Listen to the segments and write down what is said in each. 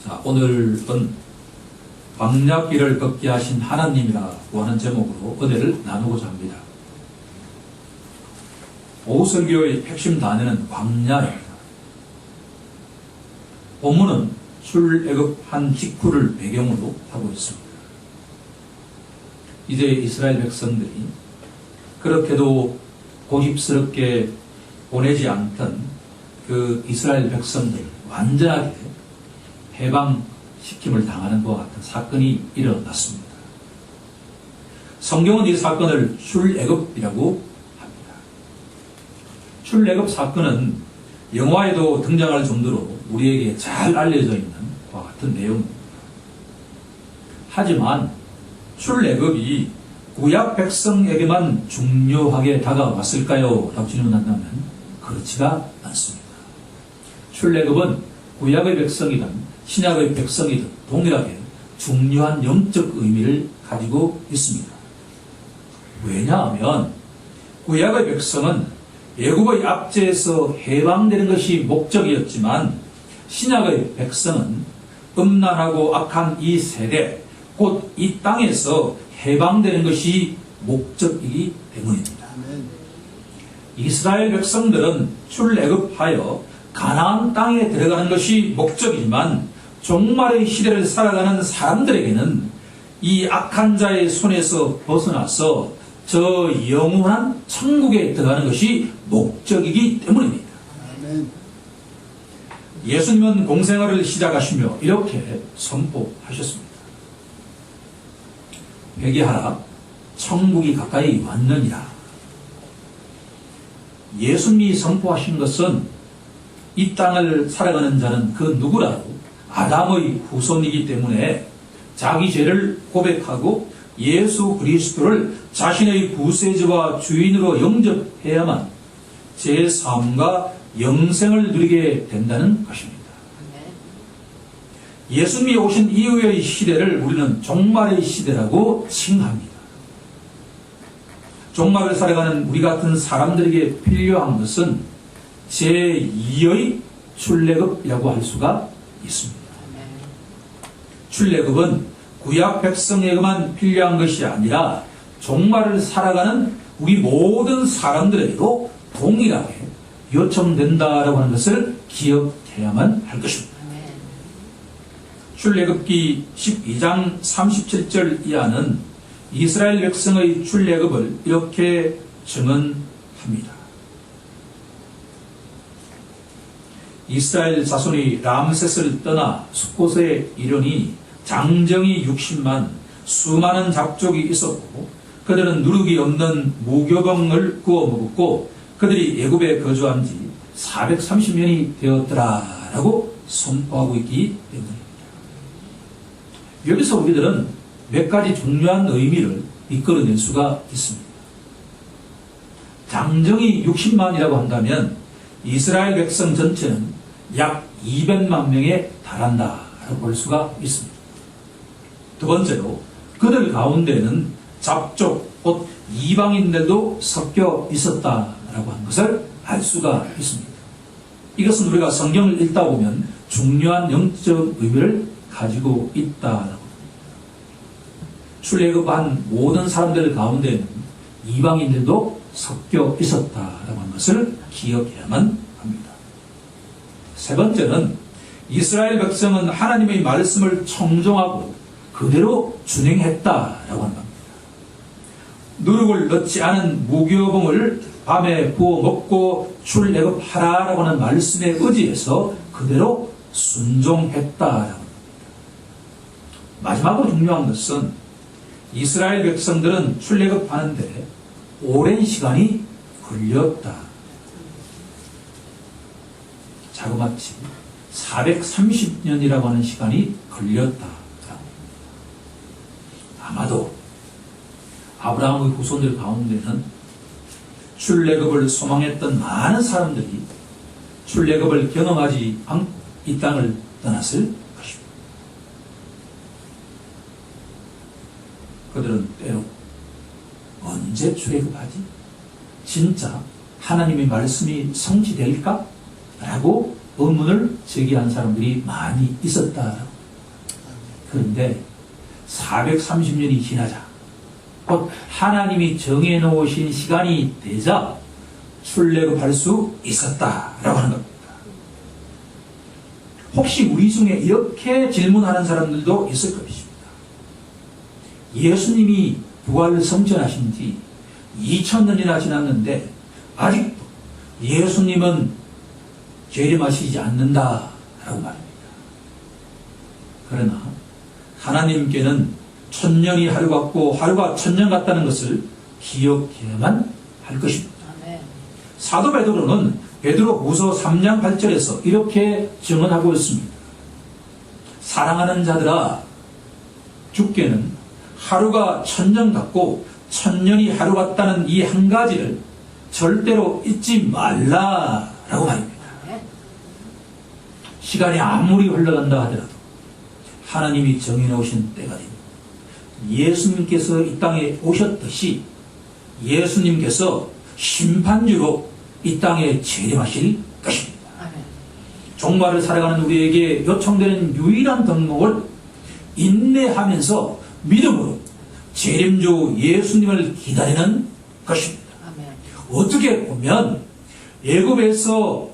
자, 오늘은 광야길을 걷게 하신 하나님이라고 하는 제목으로 은혜를 나누고자 합니다. 오후설교의 핵심 단어는 광야입니다. 본문은 출애굽한 직후를 배경으로 하고 있습니다. 이제 이스라엘 백성들이 그렇게도 고집스럽게 보내지 않던 그 이스라엘 백성들 완전하게 해방시킴을 당하는 것과 같은 사건이 일어났습니다. 성경은 이 사건을 출애굽이라고 합니다. 출애굽 사건은 영화에도 등장할 정도로 우리에게 잘 알려져 있는 것과 같은 내용입니다. 하지만 출애굽이 구약 백성에게만 중요하게 다가왔을까요? 라고 질문한다면 그렇지가 않습니다. 출애굽은 구약의 백성이든 신약의 백성이든 동일하게 중요한 영적 의미를 가지고 있습니다. 왜냐하면 구약의 백성은 애굽의 압제에서 해방되는 것이 목적이었지만 신약의 백성은 음란하고 악한 이 세대, 곧 이 땅에서 해방되는 것이 목적이기 때문입니다. 이스라엘 백성들은 출애굽하여 가나안 땅에 들어가는 것이 목적이지만 종말의 시대를 살아가는 사람들에게는 이 악한 자의 손에서 벗어나서 저 영원한 천국에 들어가는 것이 목적이기 때문입니다. 예수님은 공생활을 시작하시며 이렇게 선포하셨습니다. 회개하라, 천국이 가까이 왔느니라. 예수님이 선포하신 것은 이 땅을 살아가는 자는 그 누구라도 아담의 후손이기 때문에 자기 죄를 고백하고 예수 그리스도를 자신의 구세주와 주인으로 영접해야만 제3과 영생을 누리게 된다는 것입니다. 예수님이 오신 이후의 시대를 우리는 종말의 시대라고 칭합니다. 종말을 살아가는 우리 같은 사람들에게 필요한 것은 제2의 출애굽이라고 할 수가 있습니다. 출애굽은 구약 백성에게만 필요한 것이 아니라 종말을 살아가는 우리 모든 사람들에게도 동일하게 요청된다라고 하는 것을 기억해야만 할 것입니다. 출애굽기 12장 37절 이하는 이스라엘 백성의 출애굽을 이렇게 증언합니다. 이스라엘 자손이 람세스를 떠나 숫곳에 이르니 장정이 60만, 수많은 잡족이 있었고 그들은 누룩이 없는 무교병을 구워 먹었고 그들이 애굽에 거주한 지 430년이 되었더라라고 선포하고 있기 때문입니다. 여기서 우리들은 몇 가지 중요한 의미를 이끌어낼 수가 있습니다. 장정이 60만이라고 한다면 이스라엘 백성 전체는 약 200만 명에 달한다라고 볼 수가 있습니다. 두 번째로 그들 가운데는 잡족, 곧 이방인들도 섞여 있었다라고 하는 것을 알 수가 있습니다. 이것은 우리가 성경을 읽다 보면 중요한 영적 의미를 가지고 있다라고 합니다. 출애굽한 모든 사람들 가운데는 이방인들도 섞여 있었다라고 하는 것을 기억해야만 합니다. 세 번째는 이스라엘 백성은 하나님의 말씀을 청종하고 그대로 준행했다라고 합니다. 누룩을 넣지 않은 무교봉을 밤에 구워 먹고 출애굽하라라고 하는 말씀에 의지해서 그대로 순종했다라고 합니다. 마지막으로 중요한 것은 이스라엘 백성들은 출애굽하는데 오랜 시간이 걸렸다. 자그마치 430년이라고 하는 시간이 걸렸다. 아마도 아브라함의 후손들 가운데는 출애굽을 소망했던 많은 사람들이 출애굽을 경험하지 않고 이 땅을 떠났을 것입니다. 그들은 때로 언제 출애굽하지? 진짜 하나님의 말씀이 성취될까? 라고 의문을 제기한 사람들이 많이 있었다. 그런데 430년이 지나자 곧 하나님이 정해놓으신 시간이 되자 출애굽할 수 있었다라고 하는 겁니다. 혹시 우리 중에 이렇게 질문하는 사람들도 있을 것입니다. 예수님이 부활을 성천하신 지 2000년이나 지났는데 아직도 예수님은 재림하시지 않는다라고 말합니다. 그러나 하나님께는 1000년이 하루 같고 하루가 1000년 같다는 것을 기억해야만 할 것입니다. 사도 베드로는 베드로후서 3장 8절에서 이렇게 증언하고 있습니다. 사랑하는 자들아, 주께는 하루가 1000년 같고 1000년이 하루 같다는 이 한 가지를 절대로 잊지 말라라고 말입니다. 시간이 아무리 흘러간다 하더라도 하나님이 정해놓으신 때가 됩니다. 예수님께서 이 땅에 오셨듯이 예수님께서 심판주로 이 땅에 재림하실 것입니다. 종말을 살아가는 우리에게 요청되는 유일한 덕목을 인내하면서 믿음으로 재림주 예수님을 기다리는 것입니다. 어떻게 보면 애굽에서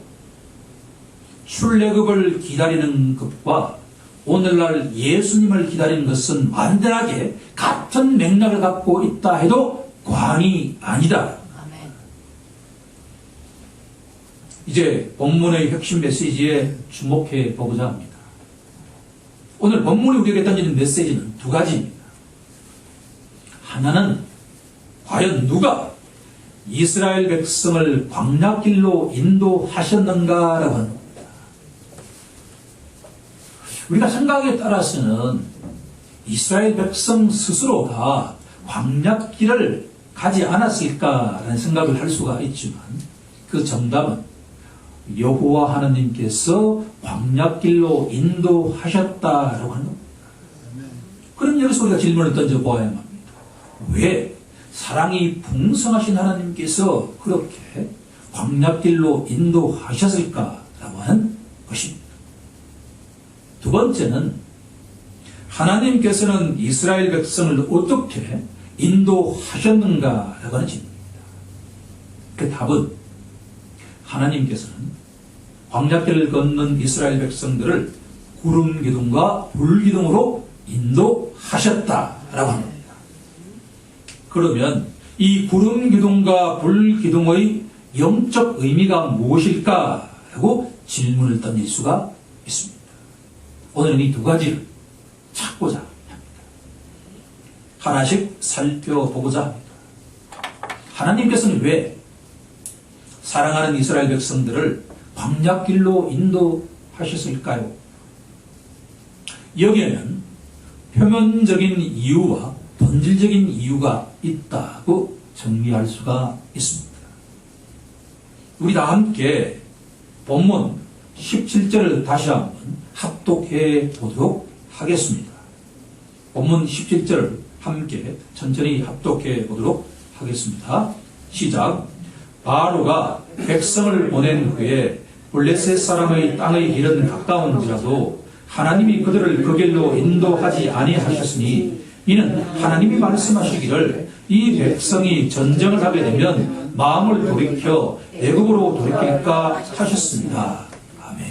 출애굽을 기다리는 것과 오늘날 예수님을 기다리는 것은 완전하게 같은 맥락을 갖고 있다 해도 과언이 아니다. 이제 본문의 핵심 메시지에 주목해 보고자 합니다. 오늘 본문이 우리에게 던지는 메시지는 두 가지입니다. 하나는 과연 누가 이스라엘 백성을 광야길로 인도하셨는가라고 하는 겁니다. 우리가 생각에 따라서는 이스라엘 백성 스스로가 광야길을 가지 않았을까라는 생각을 할 수가 있지만 그 정답은 여호와 하나님께서 광야길로 인도하셨다라고 하는 겁니다. 그럼 여기서 우리가 질문을 던져보아야만 합니다. 왜 사랑이 풍성하신 하나님께서 그렇게 광야길로 인도하셨을까라고 하는 것입니다. 두 번째는 하나님께서는 이스라엘 백성을 어떻게 인도하셨는가라고 하는 질문입니다. 그 답은 하나님께서는 광야길을 걷는 이스라엘 백성들을 구름 기둥과 불 기둥으로 인도하셨다라고 합니다. 그러면 이 구름 기둥과 불 기둥의 영적 의미가 무엇일까라고 질문을 던질 수가 있습니다. 오늘은 이 두 가지를 찾고자 합니다. 하나씩 살펴보고자 합니다. 하나님께서는 왜 사랑하는 이스라엘 백성들을 광야길로 인도하셨을까요? 여기에는 표면적인 이유와 본질적인 이유가 있다고 정리할 수가 있습니다. 우리 다 함께 본문 17절을 다시 한번 합독해 보도록 하겠습니다. 본문 17절을 함께 천천히 합독해 보도록 하겠습니다. 시작. 바로가 백성을 보낸 후에 블레셋 사람의 땅의 길은 가까운지라도 하나님이 그들을 그 길로 인도하지 아니하셨으니 이는 하나님이 말씀하시기를 이 백성이 전쟁을 하게 되면 마음을 돌이켜 애굽으로 돌이킬까 하셨습니다. 아멘.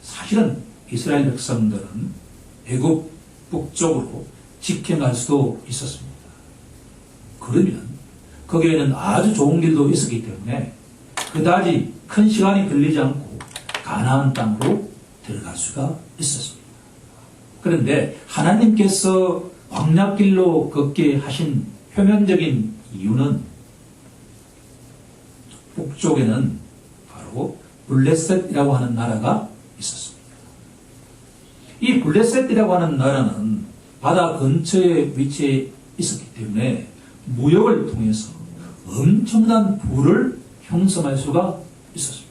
사실은 이스라엘 백성들은 애굽 북쪽으로 직행할 수도 있었습니다. 그러면 거기에는 아주 좋은 길도 있었기 때문에 그다지 큰 시간이 걸리지 않고 가나안 땅으로 들어갈 수가 있었습니다. 그런데 하나님께서 광야길로 걷게 하신 표면적인 이유는 북쪽에는 바로 블레셋이라고 하는 나라가 있었습니다. 이 블레셋이라고 하는 나라는 바다 근처에 위치해 있었기 때문에 무역을 통해서 엄청난 부를 형성할 수가 있었습니다.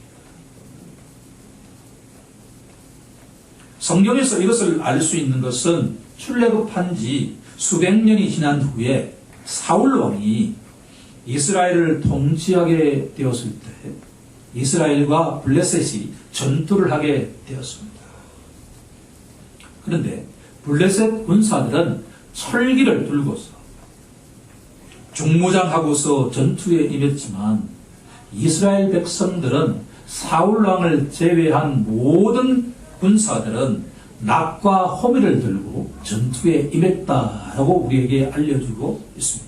성경에서 이것을 알 수 있는 것은 출애굽한 지 수백 년이 지난 후에 사울 왕이 이스라엘을 통치하게 되었을 때 이스라엘과 블레셋이 전투를 하게 되었습니다. 그런데 블레셋 군사들은 철기를 들고서 중무장하고서 전투에 임했지만 이스라엘 백성들은 사울 왕을 제외한 모든 군사들은 낫과 호미를 들고 전투에 임했다라고 우리에게 알려주고 있습니다.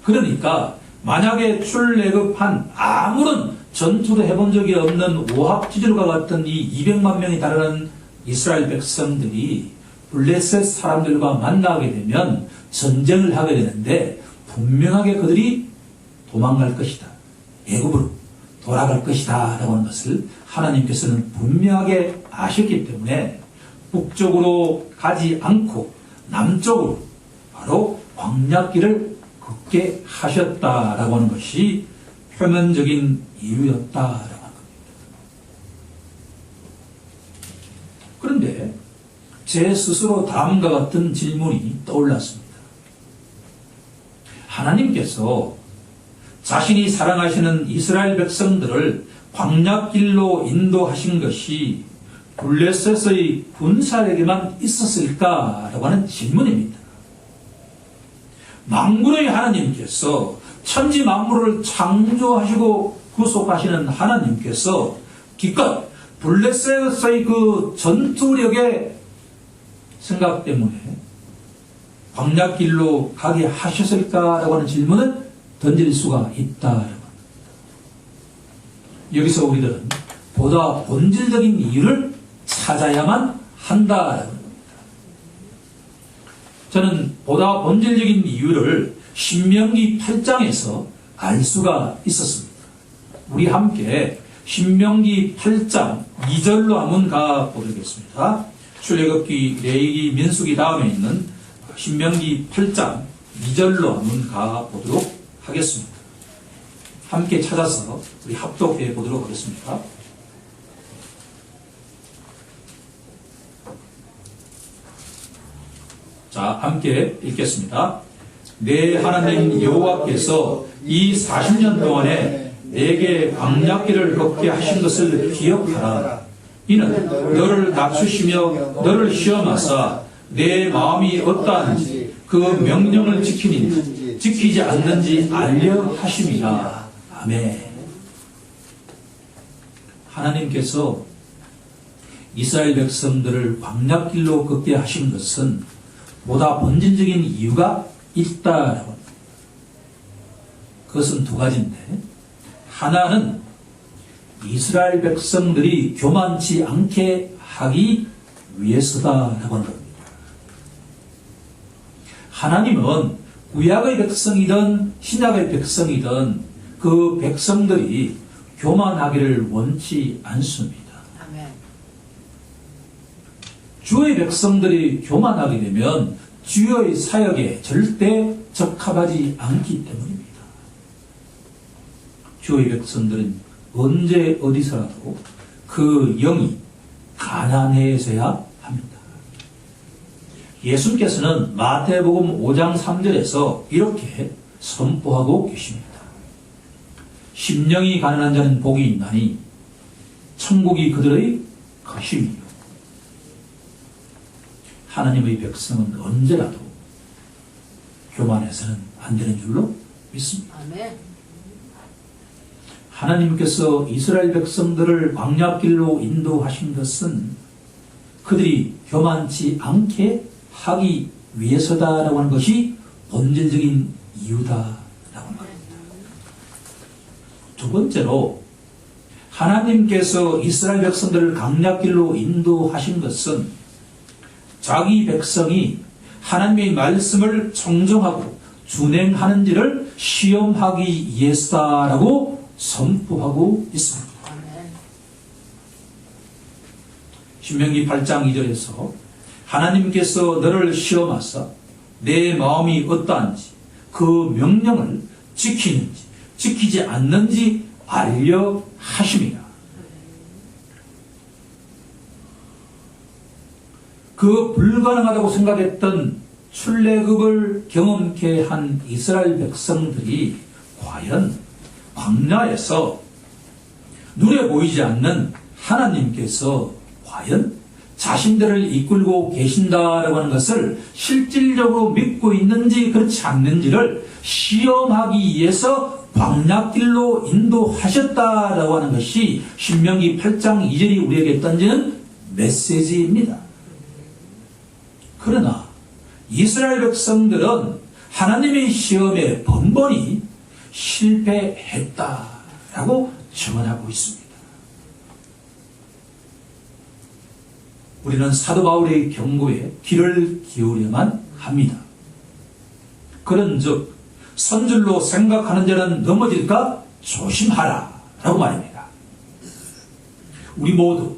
그러니까 만약에 출애굽한 아무런 전투도 해본 적이 없는 오합지졸과 같은 이 200만 명이 달하는 이스라엘 백성들이 블레셋 사람들과 만나게 되면 전쟁을 하게 되는데 분명하게 그들이 도망갈 것이다. 애굽으로 돌아갈 것이다 라고 하는 것을 하나님께서는 분명하게 아셨기 때문에 북쪽으로 가지 않고 남쪽으로 바로 광야길을 걷게 하셨다라고 하는 것이 표면적인 이유였다라고 하는 겁니다. 그런데 제 스스로 다음과 같은 질문이 떠올랐습니다. 하나님께서 자신이 사랑하시는 이스라엘 백성들을 광야길로 인도하신 것이 블레셋의 군사에게만 있었을까라고 하는 질문입니다. 만군의 하나님께서 천지 만물을 창조하시고 구속하시는 하나님께서 기껏 블레셋의 그 전투력의 생각 때문에 광야길로 가게 하셨을까라고 하는 질문을 던질 수가 있다. 여기서 우리들은 보다 본질적인 이유를 찾아야만 한다라는 겁니다. 저는 보다 본질적인 이유를 신명기 8장에서 알 수가 있었습니다. 우리 함께 신명기 8장 2절로 한번 가보겠습니다. 출애굽기, 레위기, 민수기 다음에 있는 신명기 8장 2절로 한번 가보도록 하겠습니다. 함께 찾아서 우리 합독해 보도록 하겠습니다. 자, 함께 읽겠습니다. 내 하나님 여호와께서 이 40년 동안에 내게 광야길을 걷게 하신 것을 기억하라. 이는 너를 낮추시며 너를 시험하사 내 마음이 어떠한지 그 명령을 지키는지 지키지 않는지 알려 하심이라. 아멘. 하나님께서 이스라엘 백성들을 광야길로 걷게 하신 것은 보다 본질적인 이유가 있다라고 합니다. 그것은 두 가지인데, 하나는 이스라엘 백성들이 교만치 않게 하기 위해서다라고 하는 겁니다. 하나님은 구약의 백성이든 신약의 백성이든 그 백성들이 교만하기를 원치 않습니다. 주의 백성들이 교만하게 되면 주의 사역에 절대 적합하지 않기 때문입니다. 주의 백성들은 언제 어디서라도 그 영이 가난해져야 합니다. 예수님께서는 마태복음 5장 3절에서 이렇게 선포하고 계십니다. 심령이 가난한 자는 복이 있나니 천국이 그들의 것임이요. 하나님의 백성은 언제라도 교만해서는 안 되는 줄로 믿습니다. 아멘. 하나님께서 이스라엘 백성들을 광야길로 인도하신 것은 그들이 교만치 않게 하기 위해서다라고 하는 것이 본질적인 이유다라고 말합니다. 두 번째로 하나님께서 이스라엘 백성들을 광야길로 인도하신 것은 자기 백성이 하나님의 말씀을 청정하고 준행하는지를 시험하기 위해서다라고 선포하고 있습니다. 신명기 8장 2절에서 하나님께서 너를 시험하사 내 마음이 어떠한지 그 명령을 지키는지 지키지 않는지 알려 하심이라. 그 불가능하다고 생각했던 출애굽을 경험케 한 이스라엘 백성들이 과연 광야에서 눈에 보이지 않는 하나님께서 과연 자신들을 이끌고 계신다라고 하는 것을 실질적으로 믿고 있는지 그렇지 않는지를 시험하기 위해서 광야길로 인도하셨다라고 하는 것이 신명기 8장 2절이 우리에게 던지는 메시지입니다. 그러나 이스라엘 백성들은 하나님의 시험에 번번이 실패했다라고 증언하고 있습니다. 우리는 사도 바울의 경고에 귀를 기울여만 합니다. 그런즉 선줄로 생각하는 자는 넘어질까 조심하라 라고 말입니다. 우리 모두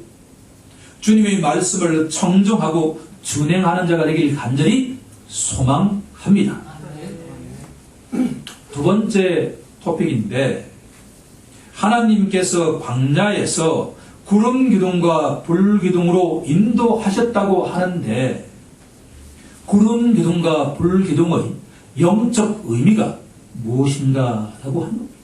주님의 말씀을 청정하고 준행하는 자가 되길 간절히 소망합니다. 두 번째 토픽인데, 하나님께서 광야에서 구름 기둥과 불 기둥으로 인도하셨다고 하는데, 구름 기둥과 불 기둥의 영적 의미가 무엇인가라고 하는 겁니다.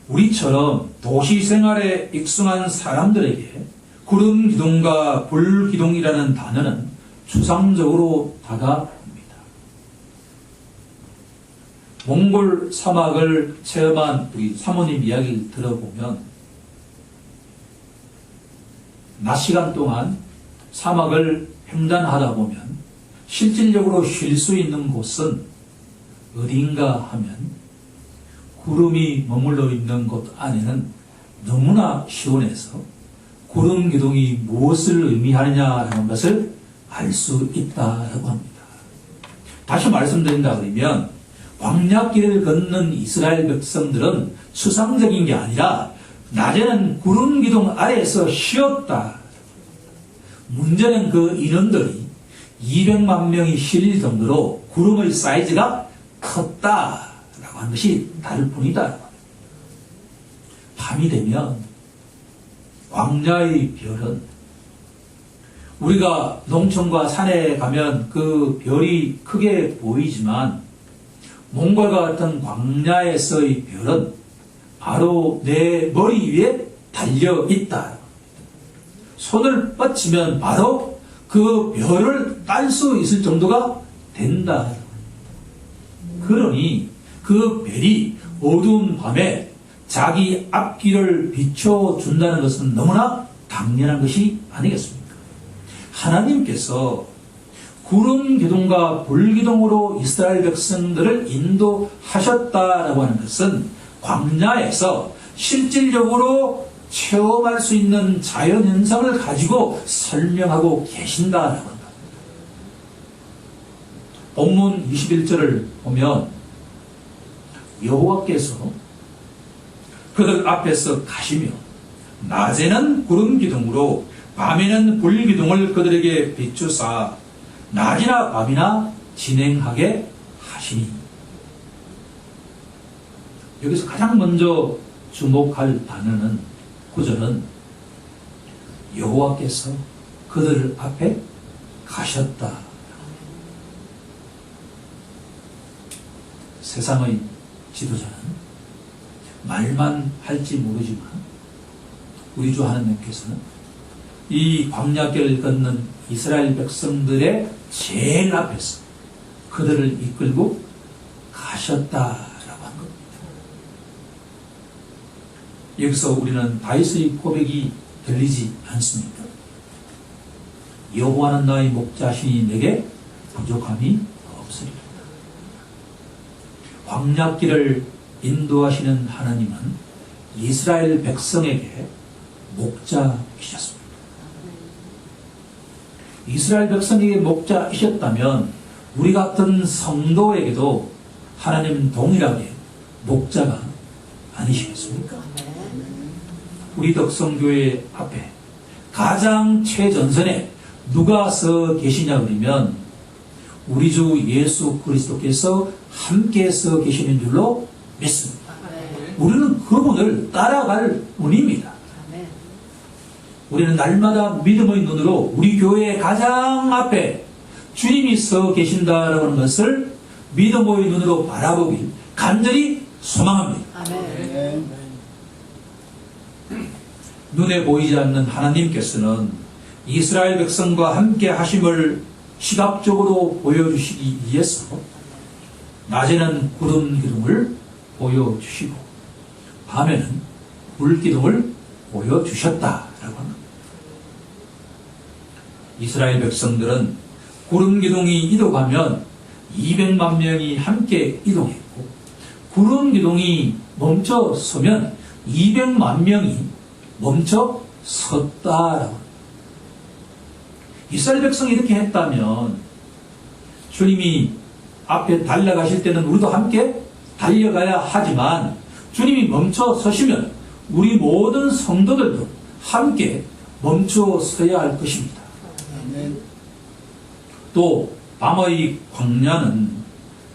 우리처럼 도시 생활에 익숙한 사람들에게 구름 기둥과 불 기둥이라는 단어는 추상적으로 다가옵니다. 몽골 사막을 체험한 우리 사모님 이야기를 들어보면 낮 시간 동안 사막을 횡단하다 보면 실질적으로 쉴 수 있는 곳은 어디인가 하면 구름이 머물러 있는 곳 안에는 너무나 시원해서 구름 기둥이 무엇을 의미하느냐라는 것을 알 수 있다고 합니다. 다시 말씀드린다 그러면 광야길을 걷는 이스라엘 백성들은 추상적인 게 아니라 낮에는 구름 기둥 아래에서 쉬었다. 문제는 그 인원들이 200만 명이 실릴 정도로 구름의 사이즈가 컸다라고 하는 것이 다를 뿐이다. 밤이 되면 광야의 별은 우리가 농촌과 산에 가면 그 별이 크게 보이지만 몽골과 같은 광야에서의 별은 바로 내 머리 위에 달려 있다. 손을 뻗치면 바로 그 별을 딸 수 있을 정도가 된다. 그러니 그 별이 어두운 밤에 자기 앞길을 비춰준다는 것은 너무나 당연한 것이 아니겠습니까? 하나님께서 구름 기둥과 불 기둥으로 이스라엘 백성들을 인도하셨다라고 하는 것은 광야에서 실질적으로 체험할 수 있는 자연 현상을 가지고 설명하고 계신다라고 합니다. 본문 21절을 보면 여호와께서 그들 앞에서 가시며 낮에는 구름 기둥으로 밤에는 불 기둥을 그들에게 비추사 낮이나 밤이나 진행하게 하시니. 여기서 가장 먼저 주목할 단어는 구절은 여호와께서 그들 앞에 가셨다. 세상의 지도자는 말만 할지 모르지만 우리 주 하나님께서는 이 광야길을 걷는 이스라엘 백성들의 제일 앞에서 그들을 이끌고 가셨다라고 한 겁니다. 여기서 우리는 다윗의 고백이 들리지 않습니까? 여호와는 나의 목자시니 내게 부족함이 없으리라. 광야길을 인도하시는 하나님은 이스라엘 백성에게 목자이셨습니다. 이스라엘 백성에게 목자이셨다면 우리 같은 성도에게도 하나님은 동일하게 목자가 아니시겠습니까? 우리 덕성교회 앞에 가장 최전선에 누가 서 계시냐 그러면 우리 주 예수 그리스도께서 함께 서 계시는 줄로 믿습니다. 우리는 그분을 따라갈 뿐입니다. 우리는 날마다 믿음의 눈으로 우리 교회의 가장 앞에 주님이 서 계신다라는 것을 믿음의 눈으로 바라보길 간절히 소망합니다. 눈에 보이지 않는 하나님께서는 이스라엘 백성과 함께 하심을 시각적으로 보여주시기 위해서 낮에는 구름 기둥을 보여주시고 밤에는 불 기둥을 보여주셨다라고 합니다. 이스라엘 백성들은 구름 기둥이 이동하면 200만 명이 함께 이동했고 구름 기둥이 멈춰 서면 200만 명이 멈춰 섰다라고. 이스라엘 백성이 이렇게 했다면 주님이 앞에 달려가실 때는 우리도 함께 달려가야 하지만 주님이 멈춰 서시면 우리 모든 성도들도 함께 멈춰 서야 할 것입니다. 또 밤의 광야는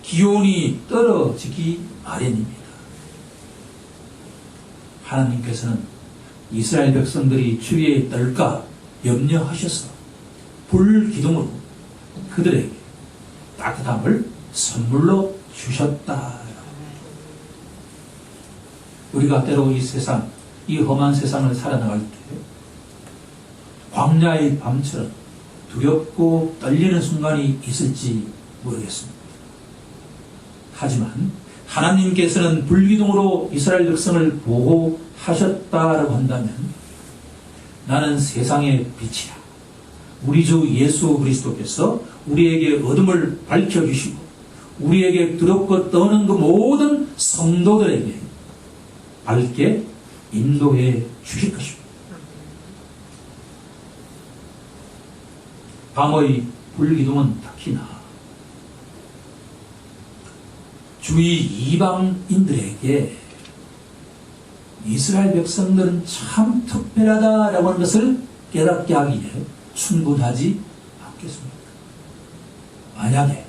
기온이 떨어지기 마련입니다. 하나님께서는 이스라엘 백성들이 추위에 떨까 염려하셔서 불 기둥으로 그들에게 따뜻함을 선물로 주셨다. 우리가 때로 이 세상, 이 험한 세상을 살아나갈 때 광야의 밤처럼 두렵고 떨리는 순간이 있을지 모르겠습니다. 하지만 하나님께서는 불기둥으로 이스라엘 백성을 보호하셨다라고 한다면 나는 세상의 빛이야. 우리 주 예수 그리스도께서 우리에게 어둠을 밝혀주시고 우리에게 두렵고 떠는 그 모든 성도들에게 밝게 인도해 주실 것입니다. 밤의 불기둥은 특히나 주위 이방인들에게 이스라엘 백성들은 참 특별하다라고 하는 것을 깨닫게 하기에 충분하지 않겠습니까? 만약에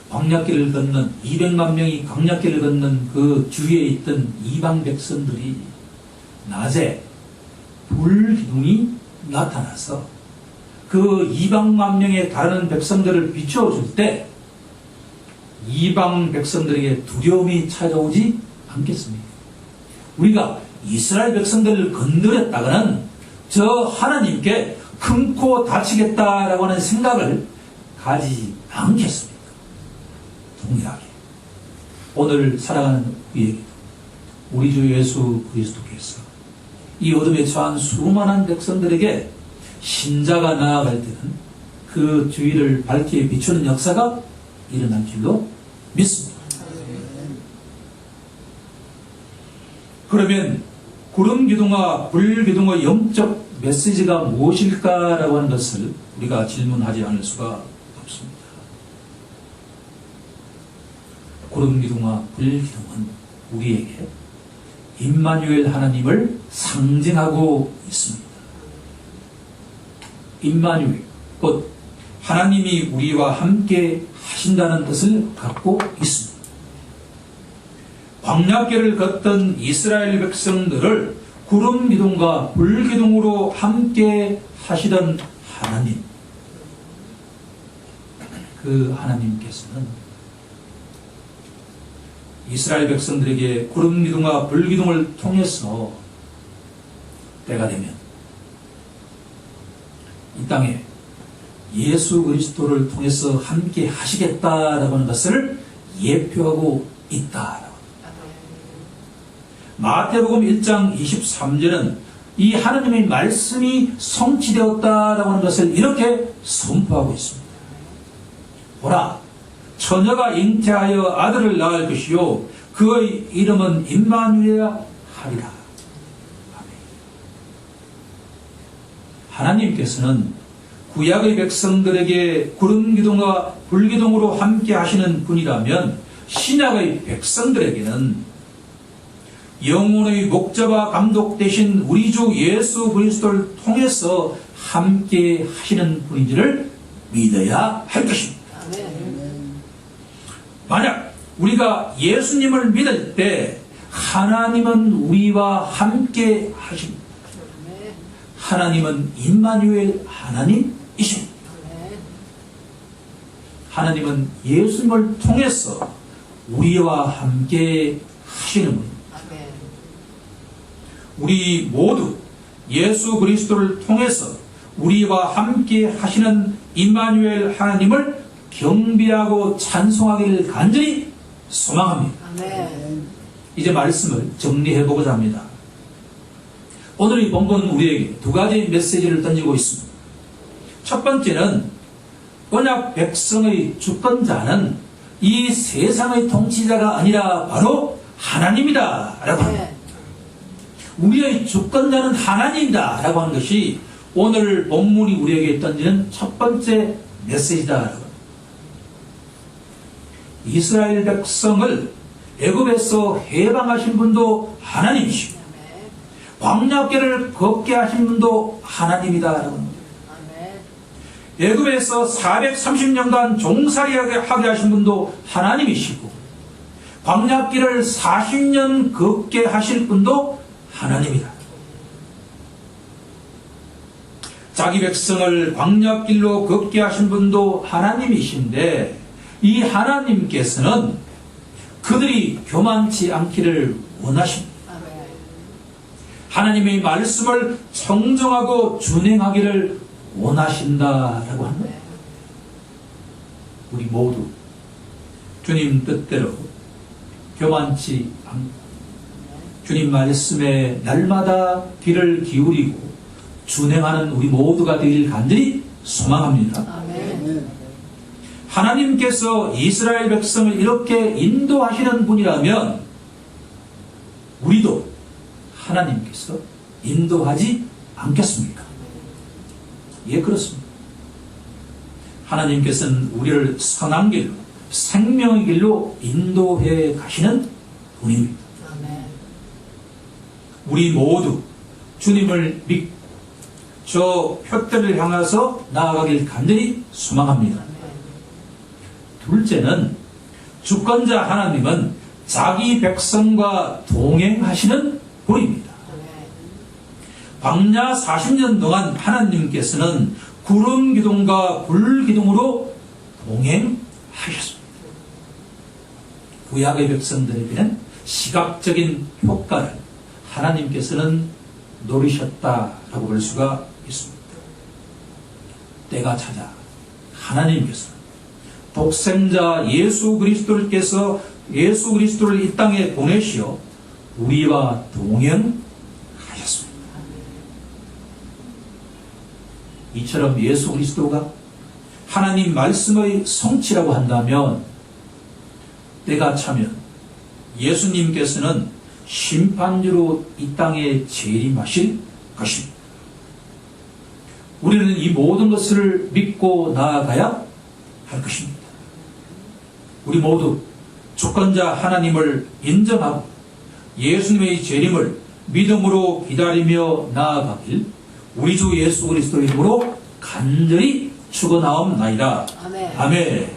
광야길을 걷는 200만 명이 광야길을 걷는 그 주위에 있던 이방 백성들이 낮에 불기둥이 나타나서 그 200만 명의 다른 백성들을 비춰줄 때 이방 백성들에게 두려움이 찾아오지 않겠습니까? 우리가 이스라엘 백성들을 건드렸다가는 저 하나님께 금코 다치겠다라고 하는 생각을 가지지 않겠습니까? 동일하게 오늘 살아가는 우리에게도 우리 주 예수 그리스도께서 이 어둠에 처한 수많은 백성들에게 신자가 나아갈 때는 그 주위를 밝게 비추는 역사가 일어날 줄로 믿습니다. 그러면 구름 기둥과 불 기둥의 영적 메시지가 무엇일까라고 하는 것을 우리가 질문하지 않을 수가 없습니다. 구름 기둥과 불 기둥은 우리에게 임마누엘 하나님을 상징하고 있습니다. 임마누엘, 곧 하나님이 우리와 함께 하신다는 뜻을 갖고 있습니다. 광야길을 걷던 이스라엘 백성들을 구름 기둥과 불 기둥으로 함께 하시던 하나님, 그 하나님께서는 이스라엘 백성들에게 구름 기둥과 불 기둥을 통해서 때가 되면 이 땅에 예수 그리스도를 통해서 함께 하시겠다라고 하는 것을 예표하고 있다라고. 마태복음 1장 23절은 이 하나님의 말씀이 성취되었다라고 하는 것을 이렇게 선포하고 있습니다. 보라, 처녀가 잉태하여 아들을 낳을 것이요 그의 이름은 임마누엘 하리라. 하나님께서는 구약의 백성들에게 구름 기둥과 불 기둥으로 함께 하시는 분이라면 신약의 백성들에게는 영혼의 목자와 감독 되신 우리 주 예수 그리스도를 통해서 함께 하시는 분인지를 믿어야 할 것입니다. 만약 우리가 예수님을 믿을 때 하나님은 우리와 함께 하십니다. 하나님은 임마누엘 하나님이십니다. 하나님은 예수님을 통해서 우리와 함께 하시는 분입니다. 우리 모두 예수 그리스도를 통해서 우리와 함께 하시는 임마누엘 하나님을 경배하고 찬송하기를 간절히 소망합니다. 아멘. 이제 말씀을 정리해보고자 합니다. 오늘 이 본문은 우리에게 두 가지 메시지를 던지고 있습니다. 첫 번째는 언약 백성의 주권자는 이 세상의 통치자가 아니라 바로 하나님이다 라고 합니다. 네. 우리의 주권자는 하나님이다 라고 하는 것이 오늘 본문이 우리에게 던지는 첫 번째 메시지다 라고 합니다. 이스라엘 백성을 애굽에서 해방하신 분도 하나님이시고 광야길을 걷게 하신 분도 하나님이다 라고 합니다. 애굽에서 430년간 종살이하게 하신 분도 하나님이시고 광야길을 40년 걷게 하실 분도 하나님이다. 자기 백성을 광야길로 걷게 하신 분도 하나님이신데 이 하나님께서는 그들이 교만치 않기를 원하십니다. 하나님의 말씀을 청정하고 준행하기를 원하신다라고 합니다. 우리 모두 주님 뜻대로 교만치 않고 주님 말씀에 날마다 귀를 기울이고 준행하는 우리 모두가 되길 간절히 소망합니다. 아멘. 하나님께서 이스라엘 백성을 이렇게 인도하시는 분이라면 우리도 하나님께서 인도하지 않겠습니까? 예, 그렇습니다. 하나님께서는 우리를 선한 길로, 생명의 길로 인도해 가시는 분입니다. 아멘. 우리 모두 주님을 믿고 저 표대를 향해서 나아가길 간절히 소망합니다. 둘째는 주권자 하나님은 자기 백성과 동행하시는 분입니다. 광야 40년 동안 하나님께서는 구름 기둥과 불 기둥으로 동행하셨습니다. 구약의 백성들에게는 시각적인 효과를 하나님께서는 노리셨다라고 볼 수가 있습니다. 때가 찾아 하나님께서 독생자 예수 그리스도를 이 땅에 보내시어 우리와 동행하셨습니다. 이처럼 예수 그리스도가 하나님 말씀의 성취라고 한다면 때가 차면 예수님께서는 심판주로 이 땅에 재림하실 것입니다. 우리는 이 모든 것을 믿고 나아가야 할 것입니다. 우리 모두 주권자 하나님을 인정하고 예수님의 재림을 믿음으로 기다리며 나아가길 우리 주 예수 그리스도의 이름으로 간절히 축원하옵나이다. 아멘. 아멘.